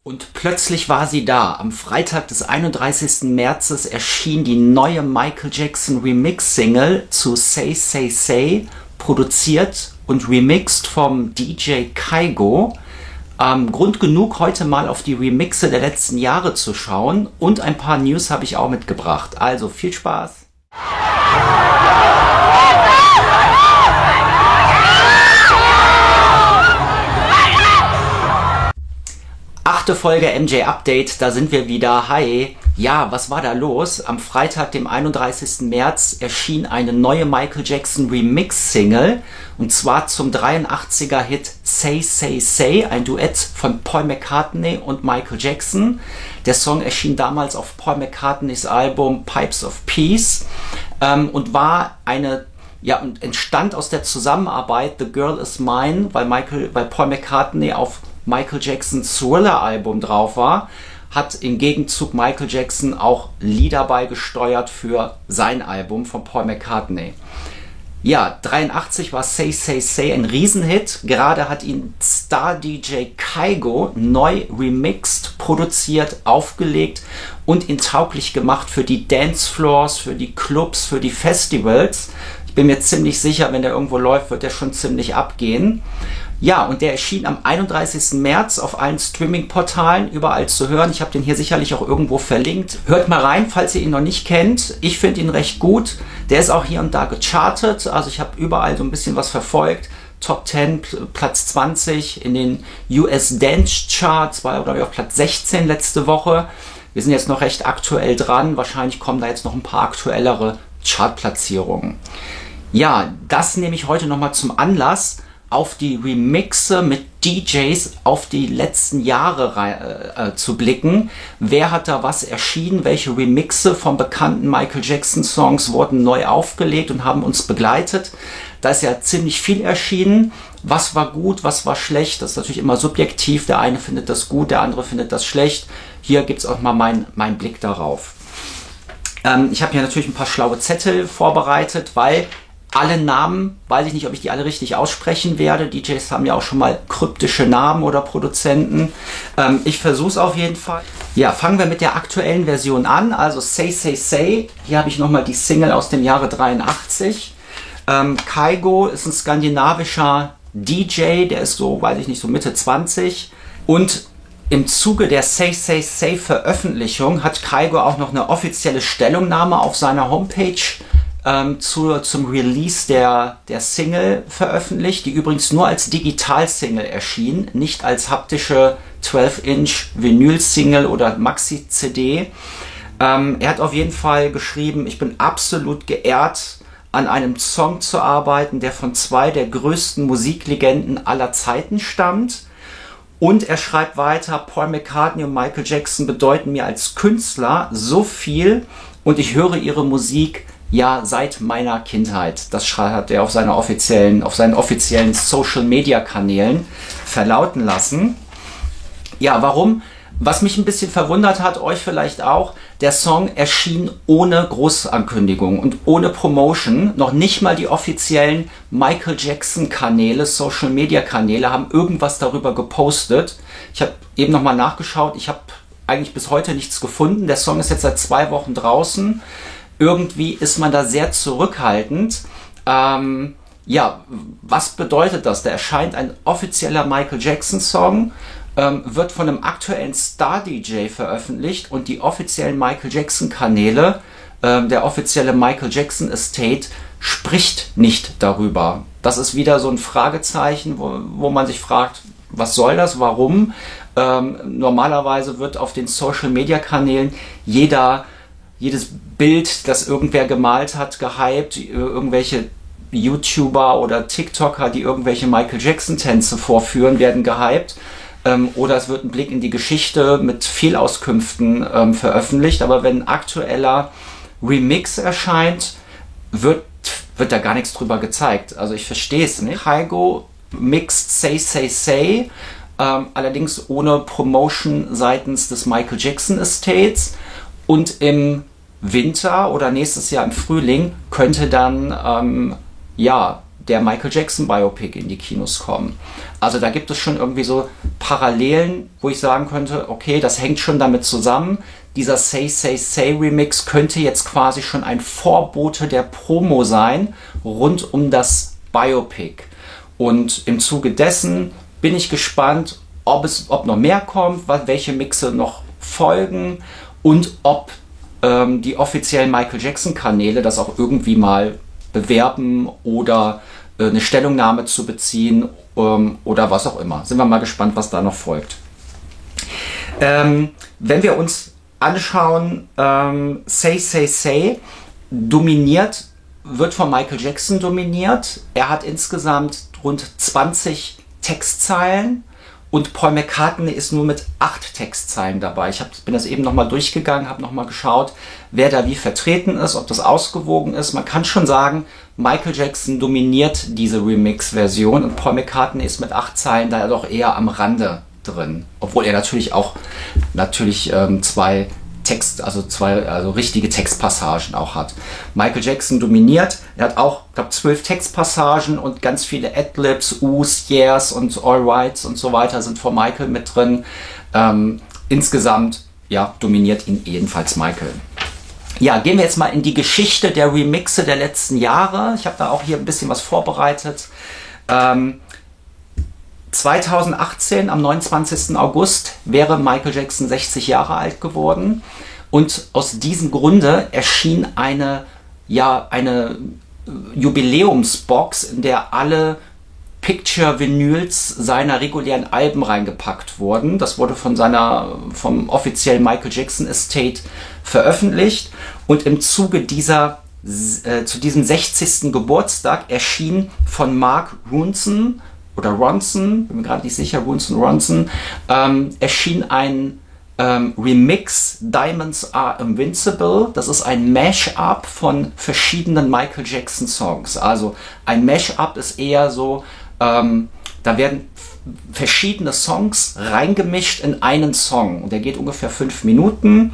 Und plötzlich war sie da. Am Freitag des 31. Märzes erschien die neue Michael Jackson Remix-Single zu Say Say Say, produziert und remixed vom DJ Kygo. Grund genug, heute mal auf die Remixe der letzten Jahre zu schauen, und ein paar News habe ich auch mitgebracht. Also viel Spaß! Achte Folge MJ Update, da sind wir wieder. Hi! Ja, was war da los? Am Freitag, dem 31. März, erschien eine neue Michael Jackson Remix-Single, und zwar zum 83er-Hit Say Say Say, ein Duett von Paul McCartney und Michael Jackson. Der Song erschien damals auf Paul McCartneys Album Pipes of Peace und war und entstand aus der Zusammenarbeit The Girl Is Mine, weil Paul McCartney auf Michael Jacksons Thriller-Album drauf war, hat im Gegenzug Michael Jackson auch Lieder beigesteuert für sein Album von Paul McCartney. Ja, 83 war Say Say Say ein Riesenhit. Gerade hat ihn Star-DJ Kygo neu remixed, produziert, aufgelegt und ihn tauglich gemacht für die Dancefloors, für die Clubs, für die Festivals. Ich bin mir ziemlich sicher, wenn der irgendwo läuft, wird der schon ziemlich abgehen. Ja, und der erschien am 31. März auf allen Streaming-Portalen, überall zu hören. Ich habe den hier sicherlich auch irgendwo verlinkt. Hört mal rein, falls ihr ihn noch nicht kennt. Ich finde ihn recht gut. Der ist auch hier und da gechartet. Also ich habe überall so ein bisschen was verfolgt. Top 10, Platz 20 in den US Dance Charts, war glaube ich auf Platz 16 letzte Woche. Wir sind jetzt noch recht aktuell dran. Wahrscheinlich kommen da jetzt noch ein paar aktuellere Chartplatzierungen. Ja, das nehme ich heute nochmal zum Anlass, auf die Remixe mit DJs auf die letzten Jahre zu blicken. Wer hat da was erschienen? Welche Remixe von bekannten Michael Jackson Songs wurden neu aufgelegt und haben uns begleitet? Da ist ja ziemlich viel erschienen. Was war gut, was war schlecht? Das ist natürlich immer subjektiv. Der eine findet das gut, der andere findet das schlecht. Hier gibt es auch mal meinen Blick darauf. Ich habe hier natürlich ein paar schlaue Zettel vorbereitet, weil alle Namen, weiß ich nicht, ob ich die alle richtig aussprechen werde. DJs haben ja auch schon mal kryptische Namen oder Produzenten. Ich versuche es auf jeden Fall. Ja, fangen wir mit der aktuellen Version an. Also Say Say Say. Hier habe ich nochmal die Single aus dem Jahre 83. Kygo ist ein skandinavischer DJ, der ist so, weiß ich nicht, so Mitte 20. Und im Zuge der Say Say Say Veröffentlichung hat Kygo auch noch eine offizielle Stellungnahme auf seiner Homepage zum Release der Single veröffentlicht, die übrigens nur als Digital-Single erschien, nicht als haptische 12-Inch Vinyl-Single oder Maxi-CD. Er hat auf jeden Fall geschrieben: Ich bin absolut geehrt, an einem Song zu arbeiten, der von zwei der größten Musiklegenden aller Zeiten stammt. Und er schreibt weiter: Paul McCartney und Michael Jackson bedeuten mir als Künstler so viel, und ich höre ihre Musik ja seit meiner Kindheit. Das hat er auf seinen offiziellen Social-Media-Kanälen verlauten lassen. Ja, warum? Was mich ein bisschen verwundert hat, euch vielleicht auch, der Song erschien ohne Großankündigung und ohne Promotion. Noch nicht mal die offiziellen Michael Jackson-Kanäle, Social-Media-Kanäle haben irgendwas darüber gepostet. Ich habe eben nochmal nachgeschaut, ich habe eigentlich bis heute nichts gefunden. Der Song ist jetzt seit 2 Wochen draußen. Irgendwie ist man da sehr zurückhaltend. Ja, was bedeutet das? Da erscheint ein offizieller Michael Jackson Song, wird von einem aktuellen Star-DJ veröffentlicht, und die offiziellen Michael Jackson Kanäle, der offizielle Michael Jackson Estate, spricht nicht darüber. Das ist wieder so ein Fragezeichen, wo man sich fragt, was soll das, warum? Normalerweise wird auf den Social-Media-Kanälen jedes Bild, das irgendwer gemalt hat, gehypt, irgendwelche YouTuber oder TikToker, die irgendwelche Michael Jackson-Tänze vorführen, werden gehypt. Oder es wird ein Blick in die Geschichte mit Fehlauskünften veröffentlicht. Aber wenn ein aktueller Remix erscheint, wird da gar nichts drüber gezeigt. Also ich verstehe es nicht. Kygo mixt Say Say Say, allerdings ohne Promotion seitens des Michael Jackson Estates. Und im Winter oder nächstes Jahr im Frühling könnte dann der Michael Jackson Biopic in die Kinos kommen. Also da gibt es schon irgendwie so Parallelen, wo ich sagen könnte, okay, das hängt schon damit zusammen. Dieser Say Say Say Remix könnte jetzt quasi schon ein Vorbote der Promo sein, rund um das Biopic. Und im Zuge dessen bin ich gespannt, ob noch mehr kommt, welche Mixe noch folgen und ob die offiziellen Michael Jackson Kanäle das auch irgendwie mal bewerben oder eine Stellungnahme zu beziehen oder was auch immer. Sind wir mal gespannt, was da noch folgt. Wenn wir uns anschauen, Say Say Say wird von Michael Jackson dominiert. Er hat insgesamt rund 20 Textzeilen und Paul McCartney ist nur mit 8 Textzeilen dabei. Ich bin das eben nochmal durchgegangen, habe nochmal geschaut, wer da wie vertreten ist, ob das ausgewogen ist. Man kann schon sagen, Michael Jackson dominiert diese Remix-Version und Paul McCartney ist mit 8 Zeilen da doch eher am Rande drin. Obwohl er natürlich auch zwei richtige Textpassagen auch hat. Michael Jackson dominiert. Er hat auch, ich glaube, 12 Textpassagen und ganz viele Adlibs, Us, Yeahs und Alrights und so weiter sind von Michael mit drin. Insgesamt, ja, dominiert ihn jedenfalls Michael. Ja, gehen wir jetzt mal in die Geschichte der Remixe der letzten Jahre. Ich habe da auch hier ein bisschen was vorbereitet. 2018, am 29. August, wäre Michael Jackson 60 Jahre alt geworden und aus diesem Grunde erschien eine Jubiläumsbox, in der alle Picture-Vinyls seiner regulären Alben reingepackt wurden. Das wurde vom offiziellen Michael Jackson Estate veröffentlicht und im Zuge zu diesem 60. Geburtstag erschien von Mark Ronson, bin mir gerade nicht sicher, Ronson, erschien ein Remix, Diamonds Are Invincible. Das ist ein Mash-up von verschiedenen Michael Jackson Songs. Also ein Mash-up ist eher so, da werden verschiedene Songs reingemischt in einen Song. Und der geht ungefähr 5 Minuten.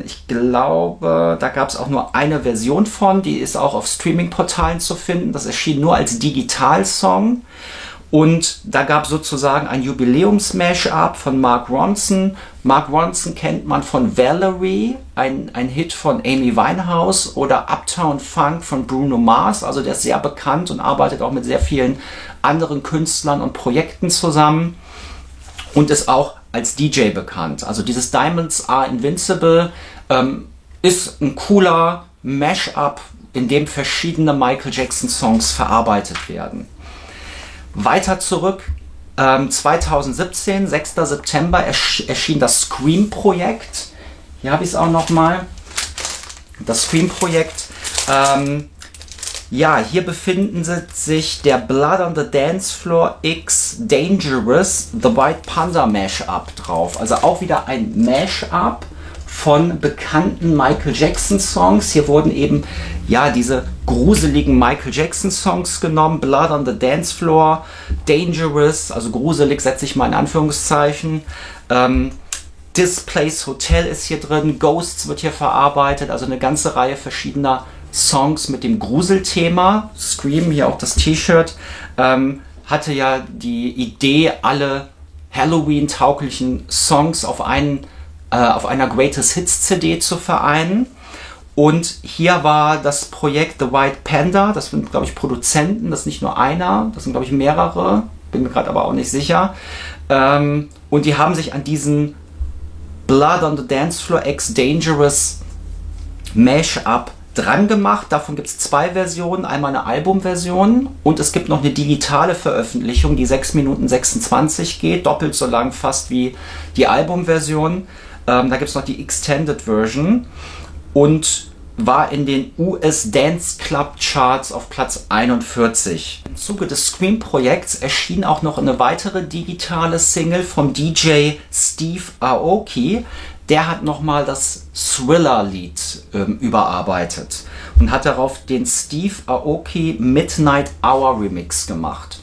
Ich glaube, da gab es auch nur eine Version von, die ist auch auf Streaming-Portalen zu finden. Das erschien nur als Digitalsong. Und da gab es sozusagen ein Jubiläums-Mash-up von Mark Ronson. Mark Ronson kennt man von Valerie, ein Hit von Amy Winehouse, oder Uptown Funk von Bruno Mars. Also der ist sehr bekannt und arbeitet auch mit sehr vielen anderen Künstlern und Projekten zusammen und ist auch als DJ bekannt. Also dieses Diamonds Are Invincible ist ein cooler Mash-up, in dem verschiedene Michael Jackson Songs verarbeitet werden. Weiter zurück, 2017, 6. September, erschien das Scream-Projekt. Hier habe ich es auch nochmal. Das Scream-Projekt. Hier befinden sich der Blood on the Dance Floor X Dangerous The White Panda Mash-up drauf. Also auch wieder ein Mash-up von bekannten Michael Jackson Songs. Hier wurden eben diese gruseligen Michael Jackson Songs genommen. Blood on the Dance Floor, Dangerous, also gruselig setze ich mal in Anführungszeichen. Displays Hotel ist hier drin, Ghosts wird hier verarbeitet, also eine ganze Reihe verschiedener Songs mit dem Gruselthema. Scream, hier auch das T-Shirt, hatte ja die Idee, alle Halloween-tauglichen Songs auf einer Greatest Hits CD zu vereinen. Und hier war das Projekt The White Panda, das sind, glaube ich, Produzenten, das ist nicht nur einer, das sind, glaube ich, mehrere, bin mir gerade aber auch nicht sicher. Und die haben sich an diesen Blood on the Dance Floor X Dangerous Mash-up dran gemacht. Davon gibt es 2 Versionen, einmal eine Albumversion und es gibt noch eine digitale Veröffentlichung, die 6 Minuten 26 geht, doppelt so lang fast wie die Albumversion. Da gibt es noch die Extended Version und war in den US Dance Club Charts auf Platz 41. Im Zuge des Scream-Projekts erschien auch noch eine weitere digitale Single vom DJ Steve Aoki. Der hat nochmal das Thriller-Lied überarbeitet und hat darauf den Steve Aoki Midnight Hour Remix gemacht.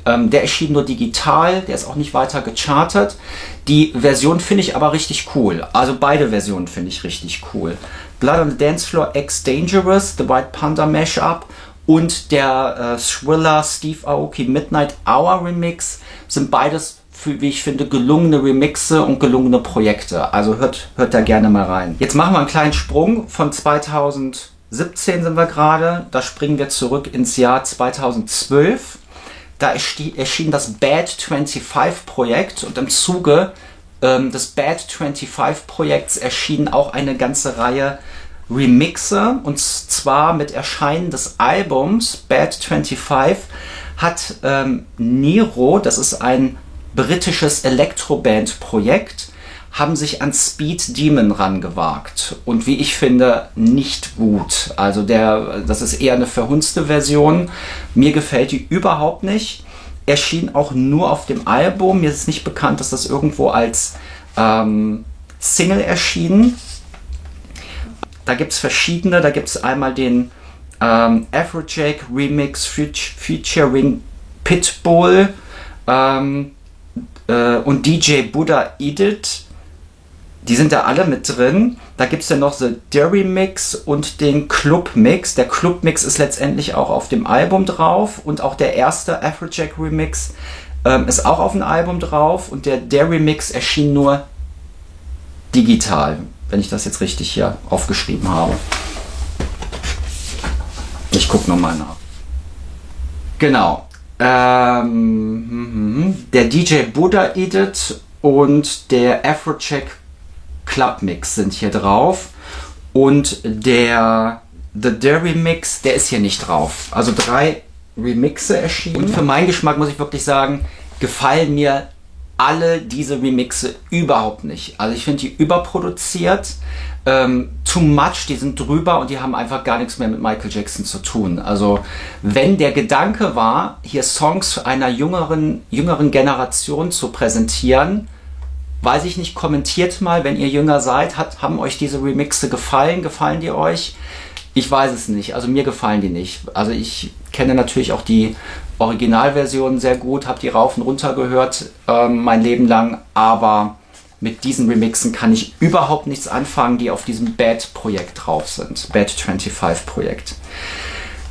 Der erschien nur digital, der ist auch nicht weiter gechartet. Die Version finde ich aber richtig cool. Also beide Versionen finde ich richtig cool. Blood on the Dance Floor X Dangerous, The White Panda Mashup und der Thriller Steve Aoki Midnight Hour Remix sind beides, wie ich finde, gelungene Remixe und gelungene Projekte. Also hört da gerne mal rein. Jetzt machen wir einen kleinen Sprung von 2017 sind wir gerade. Da springen wir zurück ins Jahr 2012. Da erschien das Bad 25 Projekt und im Zuge des Bad 25 Projekts erschienen auch eine ganze Reihe Remixe, und zwar mit Erscheinen des Albums Bad 25 hat Nero, das ist ein britisches Elektroband-Projekt, haben sich an Speed Demon rangewagt und wie ich finde nicht gut. Also das ist eher eine verhunzte Version. Mir gefällt die überhaupt nicht. Erschien auch nur auf dem Album. Mir ist nicht bekannt, dass das irgendwo als Single erschien. Da gibt es verschiedene. Da gibt es einmal den Afrojack Remix featuring Pitbull und DJ Buddha Edit. Die sind da alle mit drin. Da gibt es dann noch The Dairy Mix und den Club Mix. Der Club Mix ist letztendlich auch auf dem Album drauf und auch der erste Afrojack Remix ist auch auf dem Album drauf und der Dairy Mix erschien nur digital, wenn ich das jetzt richtig hier aufgeschrieben habe. Ich gucke nochmal nach. Genau. Der DJ Buddha Edit und der Afrojack Club Mix sind hier drauf und der The Dairy Mix, der ist hier nicht drauf. Also 3 Remixe erschienen. Und für meinen Geschmack muss ich wirklich sagen, gefallen mir alle diese Remixe überhaupt nicht. Also ich finde die überproduziert, too much, die sind drüber und die haben einfach gar nichts mehr mit Michael Jackson zu tun. Also wenn der Gedanke war, hier Songs einer jüngeren Generation zu präsentieren, weiß ich nicht, kommentiert mal, wenn ihr jünger seid, haben euch diese Remixe gefallen? Gefallen die euch? Ich weiß es nicht, also mir gefallen die nicht. Also ich kenne natürlich auch die Originalversion sehr gut, habe die rauf und runter gehört mein Leben lang, aber mit diesen Remixen kann ich überhaupt nichts anfangen, die auf diesem Bad-Projekt drauf sind. Bad 25 Projekt.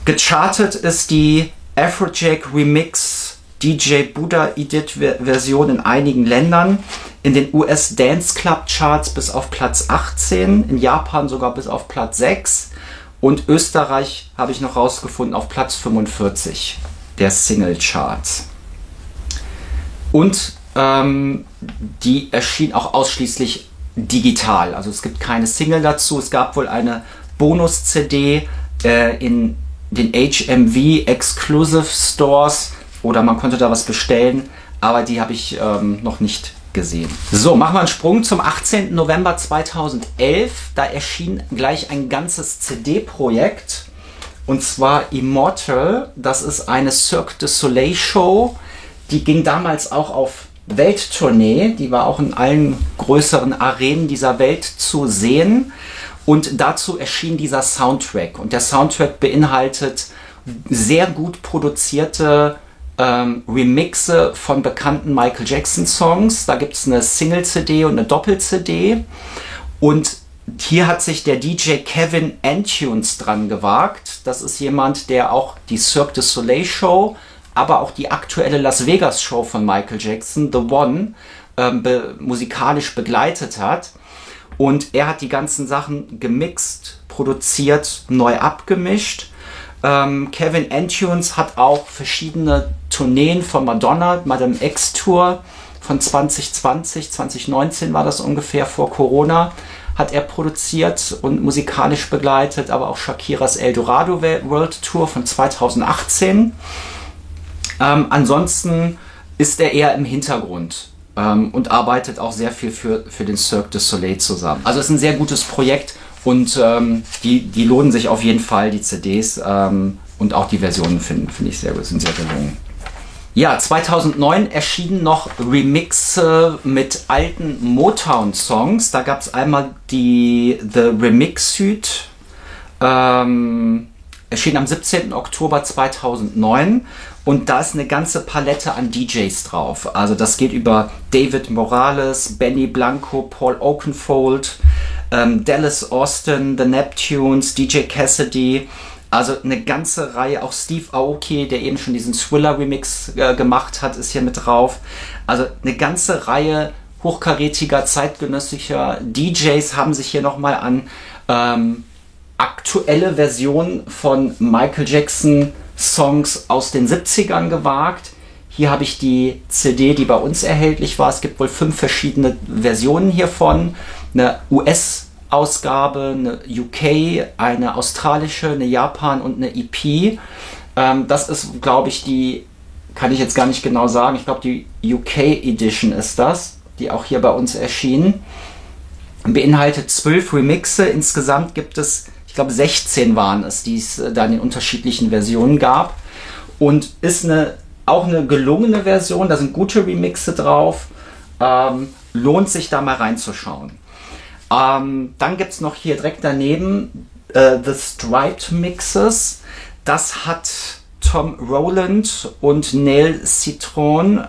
Gechartet ist die Afrojack Remix DJ Buddha Edit Version in einigen Ländern. In den US Dance Club Charts bis auf Platz 18, in Japan sogar bis auf Platz 6 und Österreich habe ich noch rausgefunden auf Platz 45 der Single Charts. Und die erschien auch ausschließlich digital, also es gibt keine Single dazu. Es gab wohl eine Bonus-CD in den HMV Exclusive Stores oder man konnte da was bestellen, aber die habe ich noch nicht gesehen. So, machen wir einen Sprung zum 18. November 2011. Da erschien gleich ein ganzes CD-Projekt und zwar Immortal. Das ist eine Cirque du Soleil Show. Die ging damals auch auf Welttournee. Die war auch in allen größeren Arenen dieser Welt zu sehen. Und dazu erschien dieser Soundtrack. Und der Soundtrack beinhaltet sehr gut produzierte Remixe von bekannten Michael Jackson Songs. Da gibt es eine Single-CD und eine Doppel-CD. Und hier hat sich der DJ Kevin Antunes dran gewagt. Das ist jemand, der auch die Cirque du Soleil Show, aber auch die aktuelle Las Vegas Show von Michael Jackson, The One, musikalisch begleitet hat. Und er hat die ganzen Sachen gemixt, produziert, neu abgemischt. Kevin Antunes hat auch verschiedene Tourneen von Madonna, Madame X Tour von 2020, 2019 war das ungefähr, vor Corona, hat er produziert und musikalisch begleitet, aber auch Shakiras El Dorado World Tour von 2018. Ansonsten ist er eher im Hintergrund und arbeitet auch sehr viel für den Cirque du Soleil zusammen. Also es ist ein sehr gutes Projekt. Und die lohnen sich auf jeden Fall, die CDs und auch die Versionen finde ich sehr gut, sind sehr gelungen. Ja, 2009 erschienen noch Remixe mit alten Motown-Songs. Da gab es einmal die The Remix Suite, erschien am 17. Oktober 2009 und da ist eine ganze Palette an DJs drauf. Also das geht über David Morales, Benny Blanco, Paul Oakenfold, Dallas Austin, The Neptunes, DJ Cassidy, Also eine ganze Reihe, auch Steve Aoki, der eben schon diesen Thriller-Remix gemacht hat, ist hier mit drauf. Also eine ganze Reihe hochkarätiger, zeitgenössischer DJs haben sich hier nochmal an aktuelle Versionen von Michael Jackson Songs aus den 70ern gewagt. Hier habe ich die CD, die bei uns erhältlich war. Es gibt wohl 5 verschiedene Versionen hiervon. Eine US-Ausgabe, eine UK, eine australische, eine Japan und eine EP. Das ist, glaube ich, die, kann ich jetzt gar nicht genau sagen, ich glaube die UK Edition ist das, die auch hier bei uns erschien. Beinhaltet 12 Remixe. Insgesamt gibt es, ich glaube 16 waren es, die es da in den unterschiedlichen Versionen gab. Und ist auch eine gelungene Version, da sind gute Remixe drauf. Lohnt sich da mal reinzuschauen. Dann gibt es noch hier direkt daneben The Striped Mixes. Das hat Tom Rowland und Neil Citron,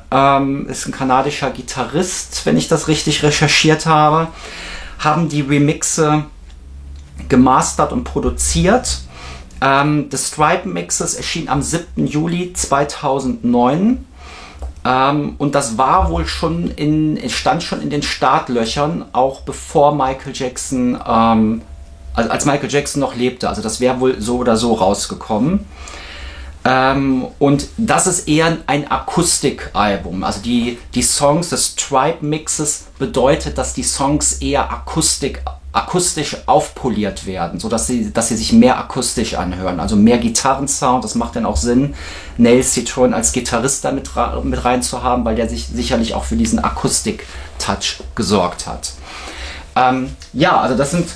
ist ein kanadischer Gitarrist, wenn ich das richtig recherchiert habe, haben die Remixe gemastert und produziert. The Stripe Mixes erschien am 7. Juli 2009 und das war wohl schon stand schon in den Startlöchern, auch bevor Michael Jackson, als Michael Jackson noch lebte. Also das wäre wohl so oder so rausgekommen. Und das ist eher ein Akustikalbum. Also die Songs des Stripe Mixes bedeutet, dass die Songs eher akustisch aufpoliert werden, sodass sie sich mehr akustisch anhören. Also mehr Gitarrensound, das macht dann auch Sinn, Neil Citron als Gitarrist da mit rein zu haben, weil der sich sicherlich auch für diesen Akustik-Touch gesorgt hat. Also das sind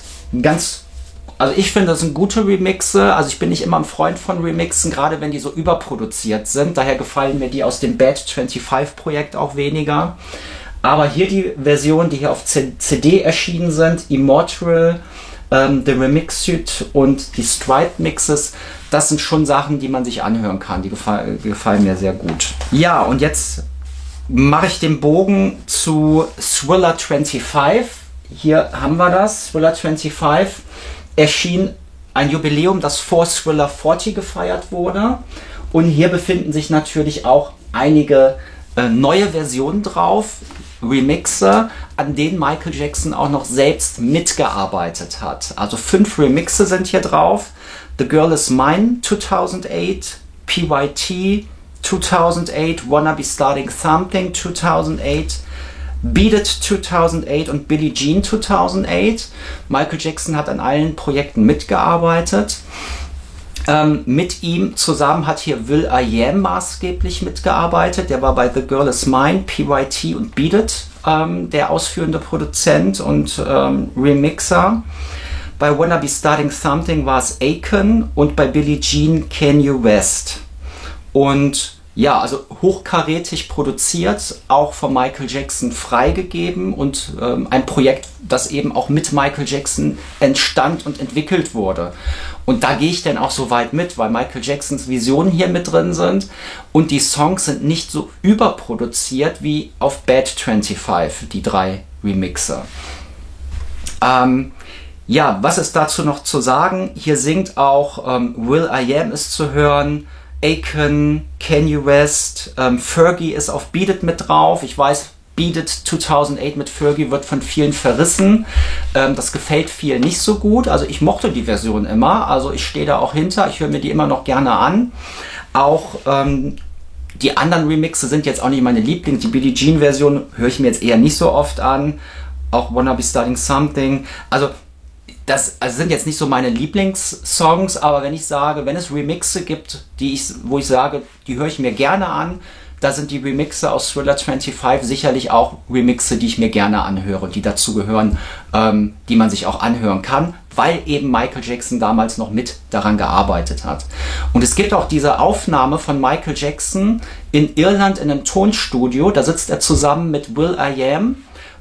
also ich finde, das sind gute Remixe. Also ich bin nicht immer ein Freund von Remixen, gerade wenn die so überproduziert sind. Daher gefallen mir die aus dem Bad 25 Projekt auch weniger. Aber hier die Versionen, die hier auf CD erschienen sind, Immortal, The Remix Suite und die Stripe Mixes, das sind schon Sachen, die man sich anhören kann. Die gefallen mir sehr gut. Ja, und jetzt mache ich den Bogen zu Thriller 25. Hier haben wir das, Thriller 25. Erschien ein Jubiläum, das vor Thriller 40 gefeiert wurde. Und hier befinden sich natürlich auch einige neue Versionen drauf, Remixe, an denen Michael Jackson auch noch selbst mitgearbeitet hat. Also 5 Remixe sind hier drauf. The Girl Is Mine 2008, PYT 2008, Wanna Be Starting Something 2008, Beat It 2008 und Billie Jean 2008. Michael Jackson hat an allen Projekten mitgearbeitet. Mit ihm zusammen hat hier will.i.am maßgeblich mitgearbeitet. Der war bei The Girl Is Mine, PYT und Beat It der ausführende Produzent und Remixer. Bei Wanna Be Starting Something war es Akon und bei Billie Jean Kanye West. Und ja, also hochkarätig produziert, auch von Michael Jackson freigegeben und ein Projekt, das eben auch mit Michael Jackson entstand und entwickelt wurde. Und da gehe ich dann auch so weit mit, weil Michael Jacksons Visionen hier mit drin sind und die Songs sind nicht so überproduziert wie auf Bad 25, die 3 Remixe. Ja, was ist dazu noch zu sagen? Hier singt auch will.i.am ist zu hören, Akon, Kanye West, Fergie ist auf Beat It mit drauf. Ich weiß, Beat It 2008 mit Fergie wird von vielen verrissen. Das gefällt vielen nicht so gut. Also ich mochte die Version immer. Also ich stehe da auch hinter. Ich höre mir die immer noch gerne an. Auch die anderen Remixe sind jetzt auch nicht meine Lieblings. Die Billie Jean Version höre ich mir jetzt eher nicht so oft an. Auch Wanna Be Starting Something. Also das sind jetzt nicht so meine Lieblingssongs, aber wenn ich sage, wenn es Remixe gibt, wo ich sage, die höre ich mir gerne an, da sind die Remixe aus Thriller 25 sicherlich auch Remixe, die ich mir gerne anhöre, die dazu gehören, die man sich auch anhören kann, weil eben Michael Jackson damals noch mit daran gearbeitet hat. Und es gibt auch diese Aufnahme von Michael Jackson in Irland in einem Tonstudio, da sitzt er zusammen mit will.i.am.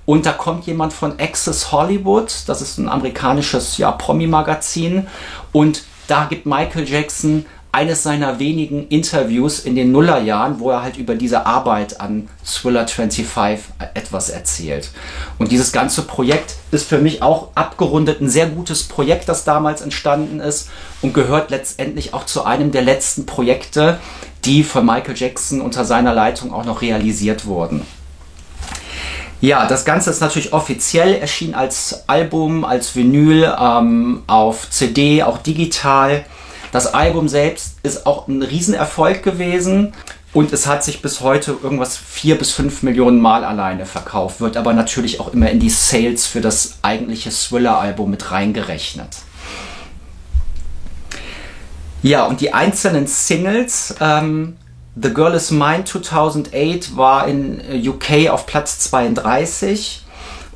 Und da kommt jemand von Access Hollywood, das ist ein amerikanisches Promi-Magazin. Und da gibt Michael Jackson eines seiner wenigen Interviews in den Nullerjahren, wo er halt über diese Arbeit an Thriller 25 etwas erzählt. Und dieses ganze Projekt ist für mich auch abgerundet ein sehr gutes Projekt, das damals entstanden ist und gehört letztendlich auch zu einem der letzten Projekte, die von Michael Jackson unter seiner Leitung auch noch realisiert wurden. Ja, das Ganze ist natürlich offiziell erschienen als Album, als Vinyl, auf CD, auch digital. Das Album selbst ist auch ein Riesenerfolg gewesen und es hat sich bis heute irgendwas 4 bis 5 Millionen Mal alleine verkauft, wird aber natürlich auch immer in die Sales für das eigentliche Thriller-Album mit reingerechnet. Ja, und die einzelnen Singles, The Girl Is Mine 2008 war in UK auf Platz 32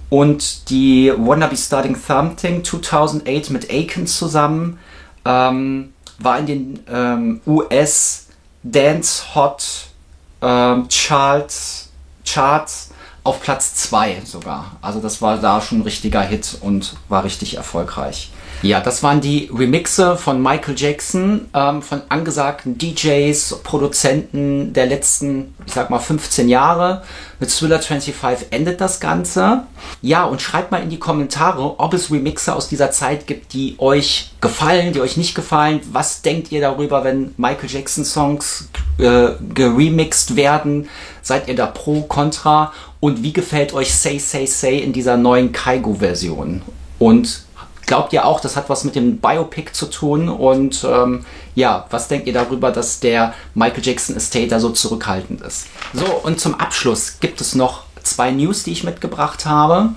und die Wanna Be Starting Something 2008 mit Aiken zusammen war in den US Dance Hot Charts auf Platz 2 sogar. Also das war da schon ein richtiger Hit und war richtig erfolgreich. Ja, das waren die Remixe von Michael Jackson, von angesagten DJs, Produzenten der letzten, ich sag mal, 15 Jahre. Mit Thriller 25 endet das Ganze. Ja, und schreibt mal in die Kommentare, ob es Remixe aus dieser Zeit gibt, die euch gefallen, die euch nicht gefallen. Was denkt ihr darüber, wenn Michael Jackson Songs geremixed werden? Seid ihr da pro, contra? Und wie gefällt euch Say Say Say in dieser neuen Kygo-Version? Und glaubt ihr auch, das hat was mit dem Biopic zu tun? Und ja, was denkt ihr darüber, dass der Michael Jackson Estate da so zurückhaltend ist? So, und zum Abschluss gibt es noch 2 News, die ich mitgebracht habe.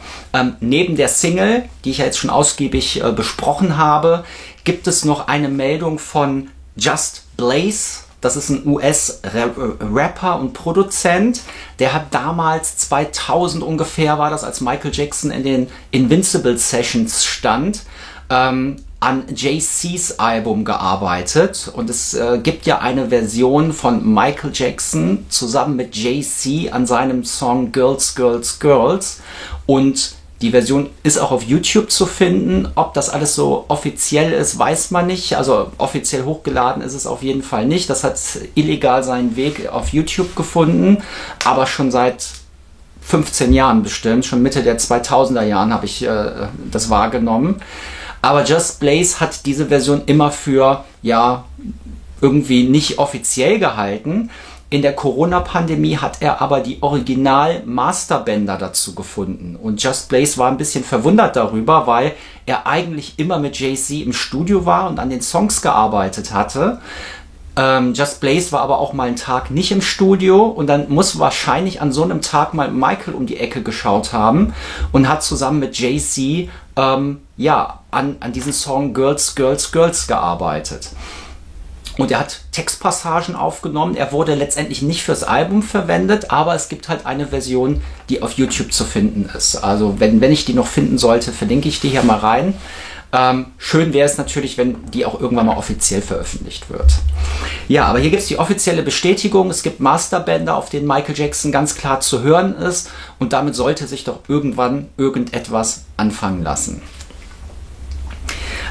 Neben der Single, die ich ja jetzt schon ausgiebig besprochen habe, gibt es noch eine Meldung von Just Blaze. Das ist ein US-Rapper und Produzent. Der hat damals 2000 ungefähr, war das, als Michael Jackson in den Invincible Sessions stand, an Jay-Z's Album gearbeitet. Und es gibt ja eine Version von Michael Jackson zusammen mit Jay-Z an seinem Song Girls, Girls, Girls. Und die Version ist auch auf YouTube zu finden. Ob das alles so offiziell ist, weiß man nicht. Also offiziell hochgeladen ist es auf jeden Fall nicht. Das hat illegal seinen Weg auf YouTube gefunden. Aber schon seit 15 Jahren bestimmt, schon Mitte der 2000er Jahren habe ich das wahrgenommen. Aber Just Blaze hat diese Version immer für, ja, irgendwie nicht offiziell gehalten. In der Corona-Pandemie hat er aber die Original-Masterbänder dazu gefunden. Und Just Blaze war ein bisschen verwundert darüber, weil er eigentlich immer mit Jay-Z im Studio war und an den Songs gearbeitet hatte. Just Blaze war aber auch mal einen Tag nicht im Studio und dann muss wahrscheinlich an so einem Tag mal Michael um die Ecke geschaut haben und hat zusammen mit Jay-Z ja, an diesem Song Girls, Girls, Girls gearbeitet. Und er hat Textpassagen aufgenommen. Er wurde letztendlich nicht fürs Album verwendet, aber es gibt halt eine Version, die auf YouTube zu finden ist. Also wenn ich die noch finden sollte, verlinke ich die hier mal rein. Schön wäre es natürlich, wenn die auch irgendwann mal offiziell veröffentlicht wird. Ja, aber hier gibt es die offizielle Bestätigung. Es gibt Masterbänder, auf denen Michael Jackson ganz klar zu hören ist. Und damit sollte sich doch irgendwann irgendetwas anfangen lassen.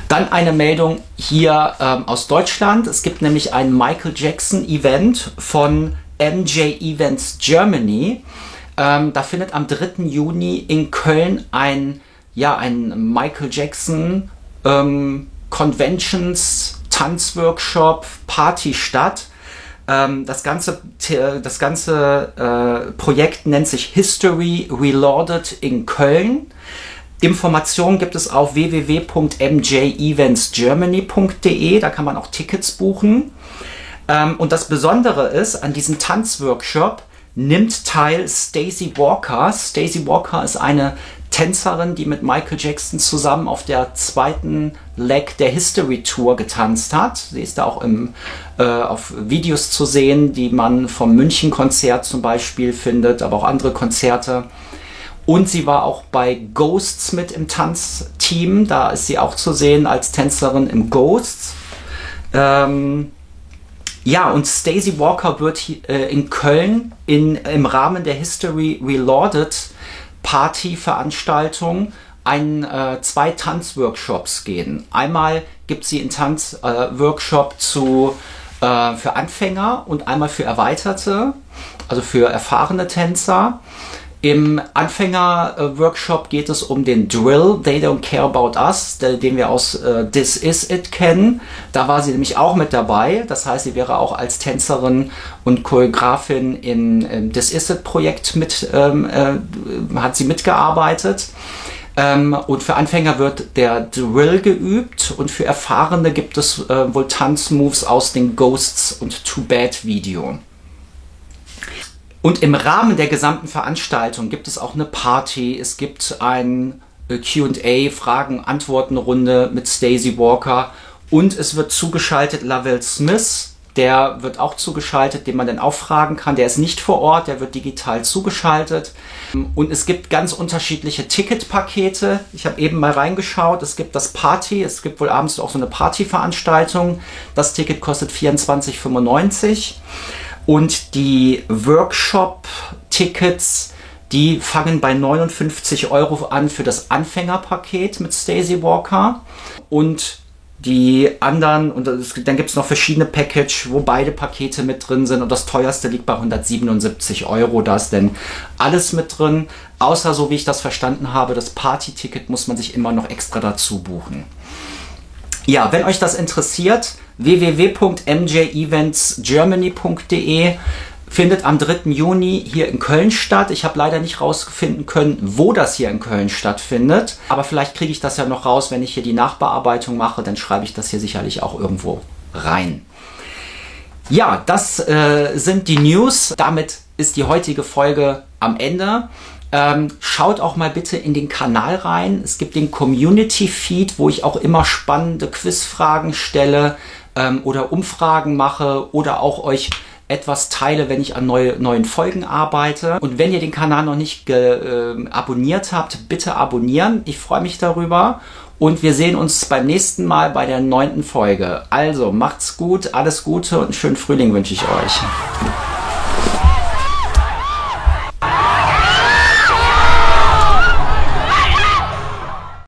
Dann eine Meldung hier aus Deutschland. Es gibt nämlich ein Michael Jackson Event von MJ Events Germany. Da findet am 3. Juni in Köln ein Michael Jackson Conventions, Tanzworkshop, Party statt. Das ganze Projekt nennt sich History Reloaded in Köln. Informationen gibt es auf www.mjeventsgermany.de, da kann man auch Tickets buchen. Und das Besondere ist, an diesem Tanzworkshop nimmt teil Stacey Walker. Stacey Walker ist eine Tänzerin, die mit Michael Jackson zusammen auf der zweiten Leg der History Tour getanzt hat. Sie ist da auch auf Videos zu sehen, die man vom München-Konzert zum Beispiel findet, aber auch andere Konzerte. Und sie war auch bei Ghosts mit im Tanzteam. Da ist sie auch zu sehen als Tänzerin im Ghosts. Ja, und Stacey Walker wird in Köln im Rahmen der History Reloaded Party-Veranstaltung 2 Tanzworkshops gehen. Einmal gibt sie einen Tanzworkshop zu für Anfänger und einmal für Erweiterte, also für erfahrene Tänzer. Im Anfänger-Workshop geht es um den Drill, They Don't Care About Us, den wir aus This Is It kennen. Da war sie nämlich auch mit dabei. Das heißt, sie wäre auch als Tänzerin und Choreografin im This Is It Projekt hat sie mitgearbeitet. Und für Anfänger wird der Drill geübt und für Erfahrene gibt es wohl Tanzmoves aus den Ghosts und Too Bad Video. Und im Rahmen der gesamten Veranstaltung gibt es auch eine Party, es gibt ein Q&A, Fragen-Antworten-Runde mit Stacey Walker und es wird zugeschaltet Lavelle Smith, der wird auch zugeschaltet, den man dann auch fragen kann, der ist nicht vor Ort, der wird digital zugeschaltet und es gibt ganz unterschiedliche Ticketpakete, ich habe eben mal reingeschaut, es gibt das Party, es gibt wohl abends auch so eine Partyveranstaltung, das Ticket kostet 24,95 €. Und die Workshop-Tickets, die fangen bei 59 € an für das Anfängerpaket mit Stacey Walker. Und die anderen, und dann gibt es noch verschiedene Package, wo beide Pakete mit drin sind. Und das teuerste liegt bei 177 €. Da ist denn alles mit drin. Außer, so wie ich das verstanden habe, das Party-Ticket muss man sich immer noch extra dazu buchen. Ja, wenn euch das interessiert, www.mjeventsgermany.de findet am 3. Juni hier in Köln statt. Ich habe leider nicht rausfinden können, wo das hier in Köln stattfindet. Aber vielleicht kriege ich das ja noch raus, wenn ich hier die Nachbearbeitung mache. Dann schreibe ich das hier sicherlich auch irgendwo rein. Ja, das sind die News. Damit ist die heutige Folge am Ende. Schaut auch mal bitte in den Kanal rein. Es gibt den Community-Feed, wo ich auch immer spannende Quizfragen stelle oder Umfragen mache oder auch euch etwas teile, wenn ich an neuen Folgen arbeite. Und wenn ihr den Kanal noch nicht abonniert habt, bitte abonnieren. Ich freue mich darüber. Und wir sehen uns beim nächsten Mal bei der 9. Folge. Also macht's gut, alles Gute und einen schönen Frühling wünsche ich euch.